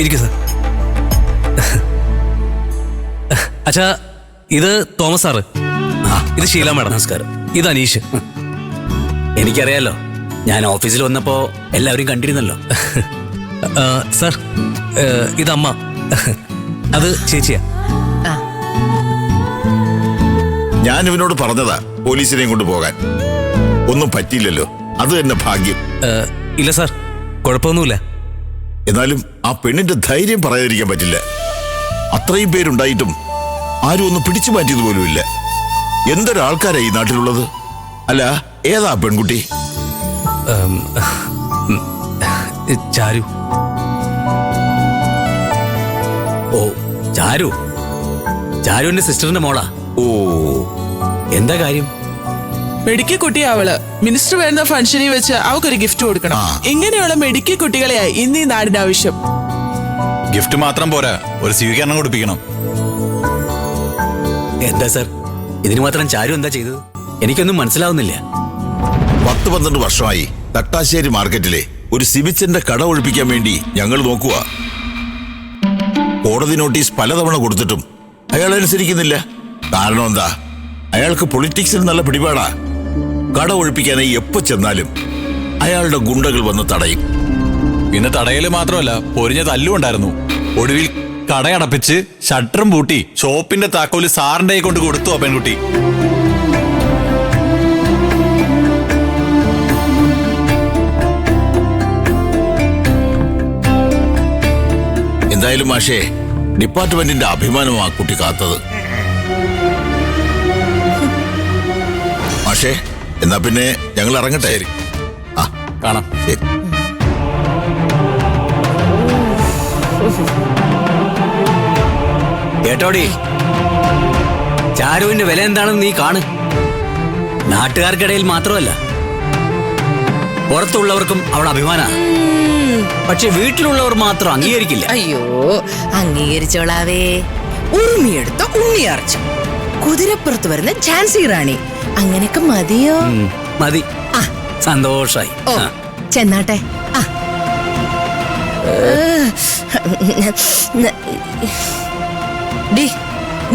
ഇരിക്കൂ സാർ. അച്ഛാ, ഇത് തോമസ് സാറ്. ഇത് ഷീല മാഡം. നമസ്കാരം. ഇത് അനീഷ്. എനിക്കറിയാലോ, ഞാൻ ഓഫീസിൽ വന്നപ്പോ എല്ലാവരും കണ്ടിരുന്നല്ലോ. സാർ, ഇതമ്മ, അത് ചേച്ചിയാ. ഞാൻ ഇവനോട് പറഞ്ഞതാ പോലീസിനെയും കൊണ്ട് പോകാൻ. ഒന്നും പറ്റിയില്ലല്ലോ, അത് തന്നെ ഭാഗ്യം. ഇല്ല സാർ, കുഴപ്പമൊന്നുമില്ല. എന്നാലും ആ പെണ്ണിന്റെ ധൈര്യം പറയാതിരിക്കാൻ പറ്റില്ല. അത്രയും പേരുണ്ടായിട്ടും ആരും ഒന്ന് പിടിച്ചു മാറ്റിയത് പോലുമില്ല. എന്തൊരാൾക്കാരാ ഈ നാട്ടിലുള്ളത്. അല്ല, ഏതാ പെൺകുട്ടി? ചാരു. ഓ, ചാരു. ചാരുവിന്റെ സിസ്റ്ററിന്റെ മോളാ. ഓ, എന്താ കാര്യം? മെഡിക്കൽ കുട്ടിയാ അവള്. മിനിസ്റ്റർ വരുന്ന ഫംഗ്ഷനിൽ വെച്ച് അവക്കൊരു ഗിഫ്റ്റ് കൊടുക്കണം. ഇങ്ങനെയുള്ള മെഡിക്കൽ കുട്ടികളെയായി ഇന്ന് ഈ നാടിന്റെ ആവശ്യം. ഗിഫ്റ്റ് മാത്രം പോരാ, ഒരു സ്വീകരണം കൊടുപ്പിക്കണം. എന്താ സാർ, ഇതിന് മാത്രം ചാരു എന്താ ചെയ്തത്? എനിക്കൊന്നും മനസ്സിലാവുന്നില്ല. 10-12 വർഷമായി തട്ടാശ്ശേരി മാർക്കറ്റിലെ ഒരു സിബിച്ചന്റെ കട ഒഴിപ്പിക്കാൻ വേണ്ടി ഞങ്ങൾ നോക്കുക. കോടതി നോട്ടീസ് പലതവണ കൊടുത്തിട്ടും അയാൾ അനുസരിക്കുന്നില്ല. കാരണം എന്താ? അയാൾക്ക് പൊളിറ്റിക്സിൽ നല്ല പിടിപാടാ. കട ഒഴിപ്പിക്കാനായി എപ്പോ ചെന്നാലും അയാളുടെ ഗുണ്ടകൾ വന്ന് തടയും. പിന്നെ തടയല് മാത്രമല്ല, പൊരിഞ്ഞ തല്ലും ഉണ്ടായിരുന്നു. ഒടുവിൽ കടയടപ്പിച്ച് ഷട്ടറും പൂട്ടി ഷോപ്പിന്റെ താക്കോല് സാറിന്റെ കൊണ്ട് കൊടുത്തു ആ പെൺകുട്ടി. എന്തായാലും മാഷേ, ഡിപ്പാർട്ട്മെന്റിന്റെ അഭിമാനം ആ കുട്ടി കാത്തത്. മാഷേ, എന്നാ പിന്നെ ഞങ്ങൾ ഇറങ്ങട്ടെ. ആ, കാണാം. ശരി. കേട്ടോടി, ചാരുവിന്റെ വില എന്താണെന്ന് നീ കാണ്. നാട്ടുകാർക്കിടയിൽ മാത്രമല്ല, പുറത്തുള്ളവർക്കും അവൾ അഭിമാനാണ്. പക്ഷെ വീട്ടിലുള്ളവർ മാത്രം അംഗീകരിക്കില്ല. അയ്യോ, അംഗീകരിച്ചോളാവേ. ഉറുമിയെടുത്ത ഉണ്ണിയർച്ച, കുതിരപ്പുറത്ത് വരുന്ന ഝാൻസി റാണി, അങ്ങനെയൊക്കെ മതിയോ? മതി, സന്തോഷായി. ഓ, ചെന്നാട്ടെ.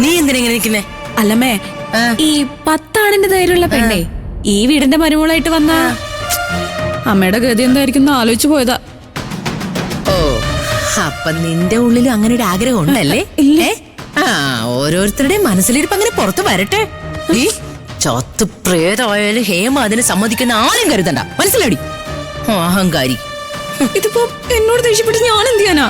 നീ എന്തിനെങ്ങനെ നിൽക്കുന്നേ? അല്ലമ്മേ, ഈ 10 ആണിന്റെ ധൈര്യമുള്ള പെണ്ണേ ഈ വീടിന്റെ മരുമോളായിട്ട് വന്ന അമ്മയുടെ ഗതി എന്തായിരിക്കും ആലോചിച്ചു പോയതാ. ഓ, അപ്പൊ നിന്റെ ഉള്ളിൽ അങ്ങനെ ഒരു ആഗ്രഹം ഉണ്ടല്ലേ? ഇല്ലേ? ഓരോരുത്തരുടെയും മനസ്സിലിരിപ്പ് അങ്ങനെ പുറത്തു വരട്ടെ. ഈ ചത്ത് പ്രേതമായാലും ഹേമ അതിന് സമ്മതിക്കുന്ന ആരും കരുതണ്ട, മനസ്സിലാടി? അഹങ്കാരി. ഇതിപ്പോ എന്നോട് ദേഷ്യപ്പെട്ട് ഞാൻ എന്ത് ചെയ്യാനാ?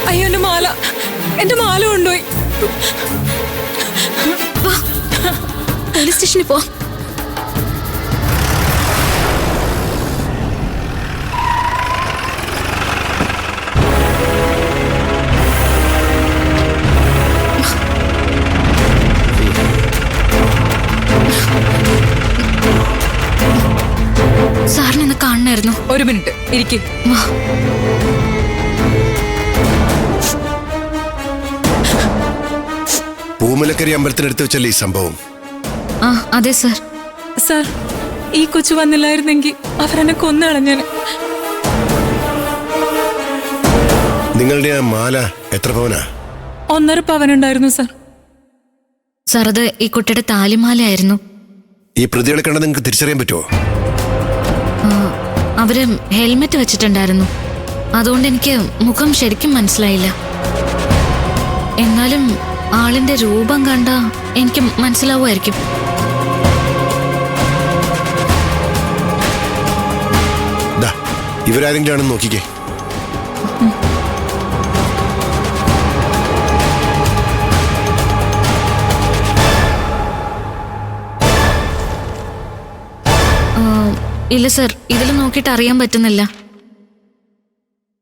അയ്യോ, എന്റെ മാല, എന്റെ മാല കൊണ്ടുപോയി. പോലീസ് സ്റ്റേഷനിൽ പോ. സാറിനെന്ന് കാണണമായിരുന്നു. ഒരു മിനിറ്റ് ഇരിക്കും. പൂമലക്കരി അമ്പലത്തിനടുത്ത് വെച്ചല്ലേ ഈ സംഭവം? അതെ സാർ. സാർ, ഈ കൊച്ചു വന്നില്ലായിരുന്നെങ്കിൽ അവരെന്നെ കൊന്നുകളഞ്ഞാന്. നിങ്ങളുടെ ആ മാല എത്ര പവനാ? 1.5 പവനുണ്ടായിരുന്നു സാർ. സാർ, അത് ഈ കുട്ടിയുടെ താലിമാലയായിരുന്നു. ഈ പ്രതികളെ കണ്ട നിങ്ങൾക്ക് തിരിച്ചറിയാൻ പറ്റുമോ? അവര് ഹെൽമെറ്റ് വെച്ചിട്ടുണ്ടായിരുന്നു. അതുകൊണ്ട് എനിക്ക് മുഖം ശരിക്കും മനസ്സിലായില്ല. എന്നാലും ആളിന്റെ രൂപം കണ്ട എനിക്ക് മനസ്സിലാവുമായിരിക്കും. ഇവരാരെങ്കിലും ആണെന്ന് നോക്കിക്കേ. ഇല്ല സർ, ഇതിൽ നോക്കിയിട്ട് അറിയാൻ പറ്റുന്നില്ല.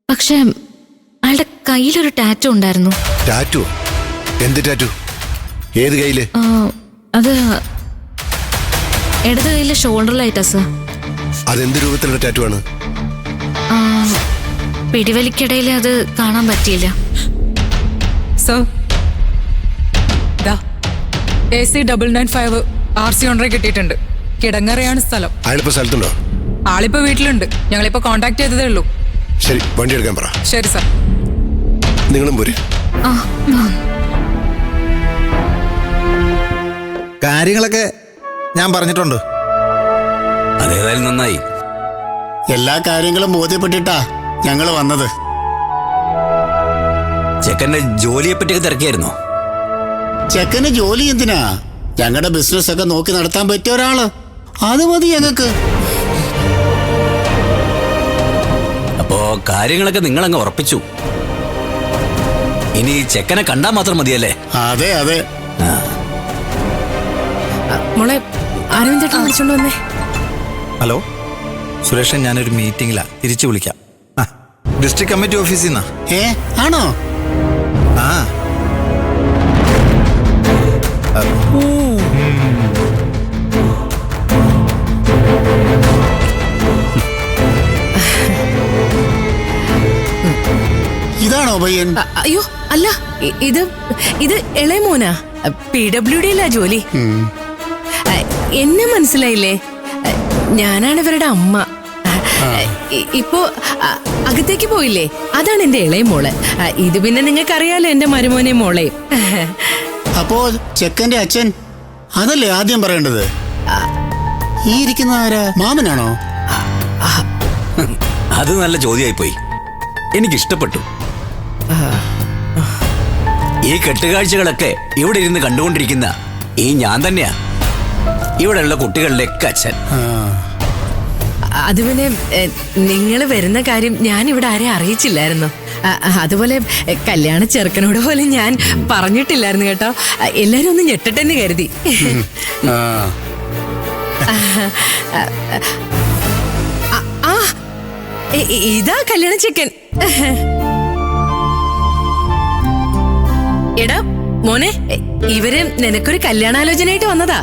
പക്ഷെ അയാളുടെ കയ്യിലൊരു ടാറ്റു ഉണ്ടായിരുന്നു. ടാറ്റു? എന്ത് ടാറ്റു? ഏത് കയ്യില്? അത് ഇടത് കയ്യിലെ ഷോൾഡറിലായിട്ടാ സർ. അതെന്ത് രൂപത്തിലുള്ള ടാറ്റു ആണ്? പിടിവലിക്കിടയിൽ അത് കാണാൻ പറ്റിയില്ല. സർ, AC995 RC ഓണറെ കിട്ടിയിട്ടുണ്ട്. കിടങ്ങറയാണ് സ്ഥലം. അയാളിപ്പോ സ്ഥലത്തുണ്ടോ? ആളിപ്പോ വീട്ടിലുണ്ട്. ഞങ്ങളിപ്പോ കോണ്ടാക്ട് ചെയ്തതേ ഉള്ളൂ. ശരി, വണ്ടി എടുക്കാൻ പറ. ശരി സർ. നിങ്ങളും പോരെ. കാര്യങ്ങളൊക്കെ ഞാൻ പറഞ്ഞിട്ടുണ്ട്. അതേതായാലും നന്നായി. എല്ലാ കാര്യങ്ങളും ബോധ്യപ്പെട്ടിട്ടാ ഞങ്ങൾ വന്നത്. ചെക്കന്റെ ജോലിയെ പറ്റിയൊക്കെ തിരക്കിയായിരുന്നോ? ചെക്കന് ജോലി എന്തിനാ? ഞങ്ങളുടെ ബിസിനസ് ഒക്കെ നോക്കി നടത്താൻ പറ്റിയ ഒരാള്, അത് മതി ഞങ്ങൾക്ക്. അപ്പോ കാര്യങ്ങളൊക്കെ നിങ്ങളങ്ങ് ഉറപ്പിച്ചു. ഇനി ചെക്കനെ കണ്ടാൽ മാത്രം മതിയല്ലേ? അതെ അതെ. മോളെ, ആരും ചേട്ടൻ വിളിച്ചോണ്ട് വന്നേ. ഹലോ സുരേഷൻ, ഞാനൊരു മീറ്റിംഗിലാ, തിരിച്ചു വിളിക്കാം. ഡിസ്ട്രിക്ട് കമ്മിറ്റി ഓഫീസിൽ നിന്നാ. ആണോ? ആ ഇതാണോ പയ്യൻ? അയ്യോ അല്ല, ഇത് ഇളയ മോനാ. PWD ജോലി. എന്നെ മനസ്സിലായില്ലേ? ഞാനാണ് ഇവരുടെ അമ്മ. ഇപ്പോ അകത്തേക്ക് പോയില്ലേ? അതാണ് എന്റെ ഇളയ മോള്. ഇത് പിന്നെ നിങ്ങൾക്കറിയാലോ, എന്റെ മരുമോനെ മോളെ. അപ്പോ ചെക്കന്റെ അച്ഛൻ അതല്ലേ ആദ്യം പറയേണ്ടത്? ഈ ഇരിക്കുന്ന ആരാ? മാമനാണോ? അത് നല്ല ചോദ്യമായി പോയി. എനിക്കിഷ്ടപ്പെട്ടു. ഈ കെട്ടുകാഴ്ചകളൊക്കെ ഇവിടെ ഇരുന്ന് കണ്ടുകൊണ്ടിരിക്കുന്ന ഈ ഞാൻ തന്നെയാ ഇവിടെയുള്ള കുട്ടികളിലേക്ക് അച്ഛൻ. അത് പിന്നെ നിങ്ങൾ വരുന്ന കാര്യം ഞാൻ ഇവിടെ ആരെയും അറിയിച്ചില്ലായിരുന്നു. അതുപോലെ കല്യാണ ചെറുക്കനോട് പോലും ഞാൻ പറഞ്ഞിട്ടില്ലായിരുന്നു കേട്ടോ. എല്ലാരും ഒന്ന് ഞെട്ടട്ടെന്ന് കരുതി. ഇതാ കല്യാണ ചെക്കൻ. എടാ മോനെ, ഇവര് നിനക്കൊരു കല്യാണാലോചനയായിട്ട് വന്നതാ.